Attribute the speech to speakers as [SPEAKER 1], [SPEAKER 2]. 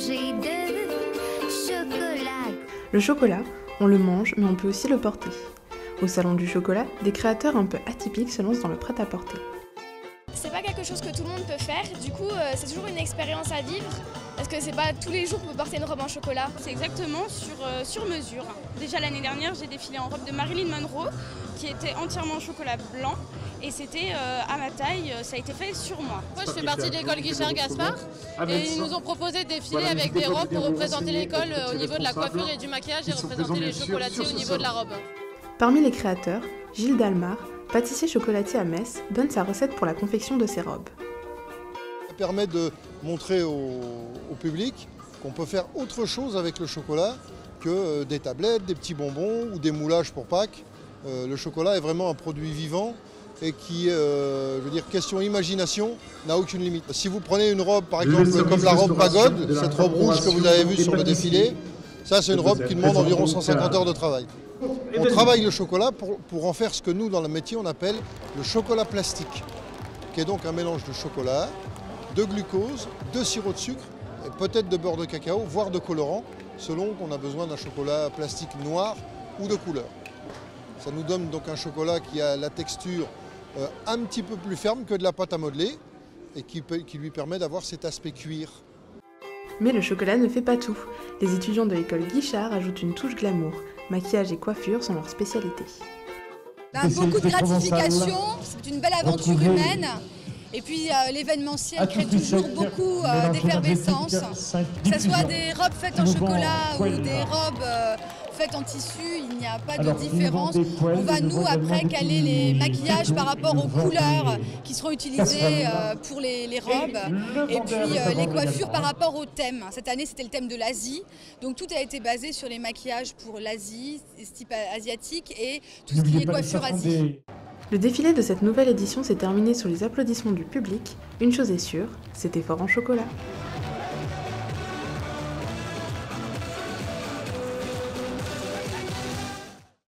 [SPEAKER 1] manger de chocolat.
[SPEAKER 2] Le chocolat, on le mange, mais on peut aussi le porter. Au Salon du chocolat, des créateurs un peu atypiques se lancent dans le prêt-à-porter.
[SPEAKER 3] C'est pas quelque chose que tout le monde peut faire, du coup c'est toujours une expérience à vivre, parce que c'est pas tous les jours qu'on peut porter une robe en chocolat.
[SPEAKER 4] C'est exactement sur mesure. Déjà l'année dernière, j'ai défilé en robe de Marilyn Monroe, qui était entièrement en chocolat blanc, et c'était à ma taille, ça a été fait sur moi.
[SPEAKER 5] Moi je fais partie de l'école Guichard-Gaspard, et ils nous ont proposé de défiler avec des robes pour représenter l'école au niveau de la coiffure et du maquillage et représenter les chocolatiers au niveau de la robe.
[SPEAKER 2] Parmi les créateurs, Gilles Dalmar, pâtissier chocolatier à Metz, donne sa recette pour la confection de ses robes.
[SPEAKER 6] Ça permet de montrer au public qu'on peut faire autre chose avec le chocolat que des tablettes, des petits bonbons ou des moulages pour Pâques. Le chocolat est vraiment un produit vivant et qui, je veux dire, question imagination, n'a aucune limite. Si vous prenez une robe, par exemple, comme la robe Pagode, cette robe rouge que vous avez vue sur le défilé, ça c'est une robe qui demande environ 150 heures de travail. On travaille le chocolat pour en faire ce que nous, dans le métier, on appelle le chocolat plastique, qui est donc un mélange de chocolat, de glucose, de sirop de sucre, et peut-être de beurre de cacao, voire de colorant, selon qu'on a besoin d'un chocolat plastique noir ou de couleur. Ça nous donne donc un chocolat qui a la texture un petit peu plus ferme que de la pâte à modeler et qui lui permet d'avoir cet aspect cuir.
[SPEAKER 2] Mais le chocolat ne fait pas tout. Les étudiants de l'école Guichard ajoutent une touche glamour. Maquillage et coiffure sont leurs spécialités.
[SPEAKER 7] Beaucoup de gratification, c'est une belle aventure humaine. Et puis l'événementiel crée toujours beaucoup d'effervescence. Que ce soit des robes faites en chocolat ou des robes faites en tissu, il n'y a pas de différence. On va nous après caler les maquillages par rapport aux couleurs qui seront utilisées pour les robes. Et puis les coiffures par rapport au thème. Cette année c'était le thème de l'Asie. Donc tout a été basé sur les maquillages pour l'Asie, ce type asiatique et tout ce qui est coiffure Asie.
[SPEAKER 2] Le défilé de cette nouvelle édition s'est terminé sous les applaudissements du public. Une chose est sûre, c'était fort en chocolat.